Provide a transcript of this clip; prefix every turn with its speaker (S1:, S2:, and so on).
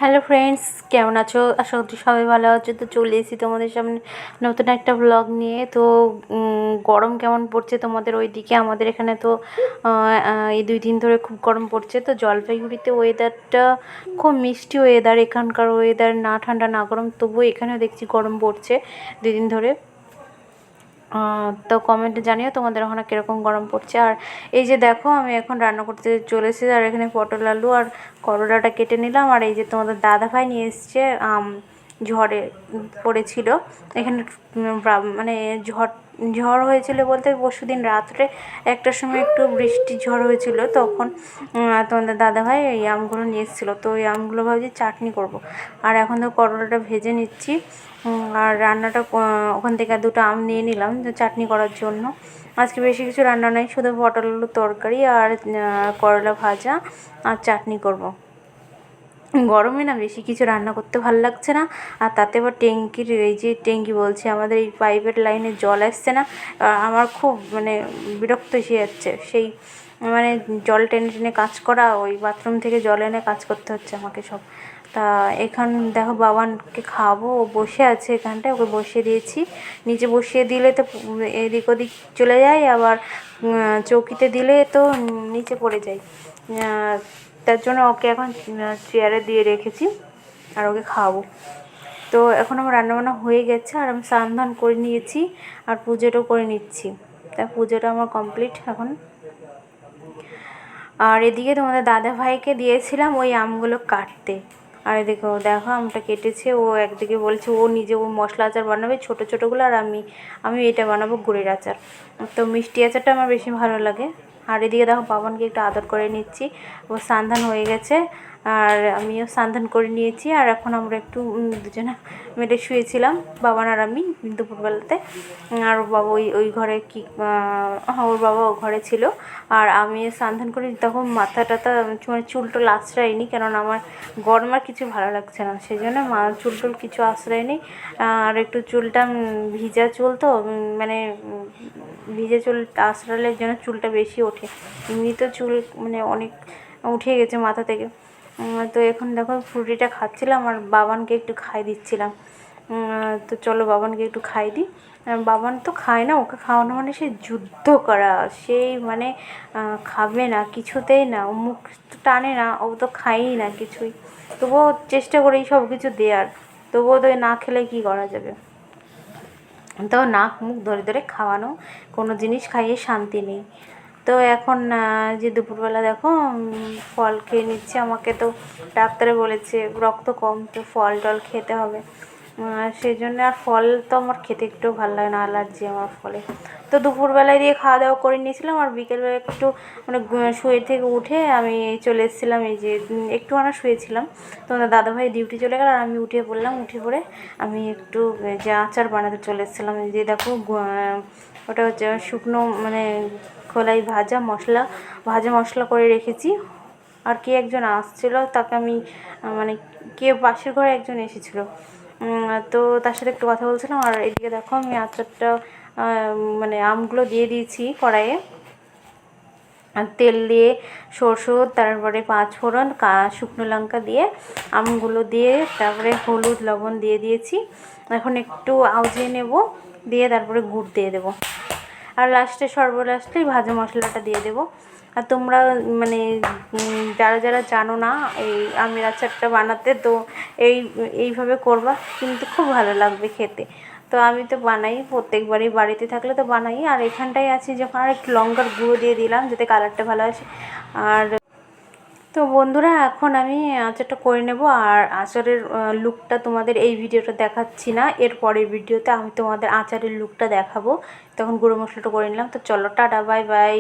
S1: Hello friends, কেমন আছো? আশা করছি সবাই ভালো আছো। তো চলে এসেছি তোমাদের সামনে নতুন একটা ব্লগ নিয়ে। তো গরম কেমন পড়ছে তোমাদের ওইদিকে? আমাদের এখানে তো এই 2 দিন ধরে খুব গরম পড়ছে। তো জলপাইগুড়িতে ওয়েদারটা খুব মিষ্টি ওয়েদার, এখানকার ওয়েদার না ঠান্ডা না গরম, তবুও এখানেও দেখছি গরম পড়ছে 2 দিন ধরে। তো কমেন্টে জানিও তোমাদের ওখানে কীরকম গরম পড়ছে। আর এই যে দেখো, আমি এখন রান্না করতে চলে এসেছি। আর এখানে পটল আলু আর করলাটা কেটে নিলাম। আর এই যে তোমাদের দাদাভাই নিয়ে এসছে ঝড়ে পড়েছিল এখানে, মানে ঝড় হয়েছিল বলতে পরশুদিন রাত্রে 1টার সময় একটু বৃষ্টি ঝড় হয়েছিল, তখন তোমাদের দাদাভাই এই আমগুলো নিয়ে এসেছিলো। তো এই আমগুলো ভাবছি চাটনি করব। আর এখন তো করলাটা ভেজে নিচ্ছি। আর রান্নাটা ওখান থেকে 2টো আম নিয়ে নিলাম চাটনি করার জন্য। আজকে বেশি কিছু রান্না নেই, শুধু পটল আলুর তরকারি আর করলা ভাজা আর চাটনি করব। গরমে না বেশি কিছু রান্না করতে ভালো লাগছে না। আর তাতে আবার ট্যাঙ্কির, এই যে ট্যাঙ্কি বলছি, আমাদের এই পাইপের লাইনে জল আসছে না। আমার খুব মানে বিরক্ত এসে যাচ্ছে, সেই মানে জল টেনে টেনে কাজ করা, ওই বাথরুম থেকে জল এনে কাজ করতে হচ্ছে আমাকে সব। তা এখন দেখো বাবানকে খাওয়াবো, ও বসে আছে এখানটায়, ওকে বসিয়ে দিয়েছি। নিচে বসিয়ে দিলে তো এদিক ওদিক চলে যায়, আবার চৌকিতে দিলে তো নিচে পড়ে যায়। তার জন্য ওকে এখন চেয়ারে দিয়ে রেখেছি আর ওকে খাওয়াবো। তো এখন আমার রান্নাবান্না হয়ে গেছে, আর আমি স্নান ধান করে নিয়েছি আর পুজোটাও করে নিচ্ছি। তা পুজোটা আমার কমপ্লিট এখন। আর এদিকে তোমাদের দাদাভাইকে দিয়েছিলাম ওই আমগুলো কাটতে। আর এদিকে দেখো আমটা কেটেছে। ও একদিকে বলছে ও নিজে ও মশলা আচার বানাবে ছোটো ছোটোগুলো, আর আমি এটা বানাবো গুড়ের আচার। তো মিষ্টি আচারটা আমার বেশি ভালো লাগে। আর এদিকে দেখো বাবানকে একটু আদর করে নিচ্ছি। ও স্নান হয়ে গেছে আর আমিও স্নান করে নিয়েছি। আর এখন আমরা একটু দুজনে মিলে শুয়েছিলাম, বাবান আর আমি, দুপুরবেলাতে। আর ওর বাবা ওই ঘরে ওর বাবা ও ঘরে ছিল। আর আমি স্নান করে তখন মাথা টাথা মানে চুল টুল আশ্রয়নি, কেননা আমার গরম আর কিছু ভালো লাগছে না, সেই জন্য চুল টুল কিছু আশ্রয়নি। আর একটু চুলটা ভিজা চুল তো, মানে ভিজে চুল আশ্রালের জন্য চুলটা বেশি ওঠে। এমনিতেও চুল মানে অনেক উঠে গেছে মাথা থেকে। তো এখন দেখো ফ্রুটিটা খাচ্ছিলাম আর বাবানকে একটু খাই দিচ্ছিলাম। তো চলো বাবানকে একটু খাই দিই। বাবান তো খায় না, ওকে খাওয়ানো মানে সে যুদ্ধ করা, সেই মানে খাবে না কিছুতেই না, ও মুখ টানে না, ও তো খায়ই না কিছুই। তবুও চেষ্টা করি সব কিছু দেওয়ার, তবুও তো না খেলে কী করা যাবে। তো নাক মুখ ধরে ধরে খাওয়ানো, কোনো জিনিস খাইয়ে শান্তি নেই। তো এখন যে দুপুরবেলা দেখো ফল খেয়ে নিচ্ছে। আমাকে তো ডাক্তারে বলেছে রক্ত কম, তো ফল টল খেতে হবে। সেই জন্য আর ফল তো আমার খেতে একটু ভালো লাগে না, অ্যালার্জি আমার ফলে। তো দুপুরবেলায় দিয়ে খাওয়া দাওয়া করে নিয়েছিলাম। আর বিকেলবেলা একটু মানে শুয়ে থেকে উঠে আমি চলে এসেছিলাম, এই যে একটুখানি শুয়েছিলাম। তো দাদাভাই ডিউটি চলে গেল আর আমি উঠে পড়লাম। উঠে পড়ে আমি একটু যে আচার বানাতে চলে এসেছিলাম। যে দেখো ওটা হচ্ছে শুকনো মানে খোলাই ভাজা মশলা করে রেখেছি। আর কে একজন আসছিলো, তাকে আমি মানে কে পাশের ঘরে একজন এসেছিলো, তো তার সাথে একটু কথা বলছিলাম। আর এদিকে দেখো আমি আচারটা মানে আমগুলো দিয়ে দিয়েছি কড়াইয়ে, আর তেল দিয়ে সরষে, তারপরে 5 ফোড়ন, শুকনো লঙ্কা দিয়ে আমগুলো দিয়ে, তারপরে হলুদ লবণ দিয়ে দিয়েছি। এখন একটু আউজিয়ে নেব, দিয়ে তারপরে গুড় দিয়ে দেবো। আর সর্বলাস্টে ভাজা মশলাটা দিয়ে দেবো। আর তোমরা মানে যারা যারা জানো না এই আমের আচারটা বানাতে, তো এইভাবে করবা, কিন্তু খুব ভালো লাগবে খেতে। তো আমি তো বানাই প্রত্যেকবারই, বাড়িতে থাকলে তো বানাই। আর এখানটায় আছি যখন আর একটু লঙ্কার গুঁড়ো দিয়ে দিলাম যাতে কালারটা ভালো আসে। আর তো বন্ধুরা এখন আমি আচারটা করে নেব। আর আচারের লুকটা তোমাদের এই ভিডিওটা দেখাচ্ছি না, এর পরের ভিডিওতে আমি তোমাদের আচারের লুকটা দেখাবো। তখন গুঁড়ো মশলাটা করে নিলাম। তো চলো টাটা, বাই বাই।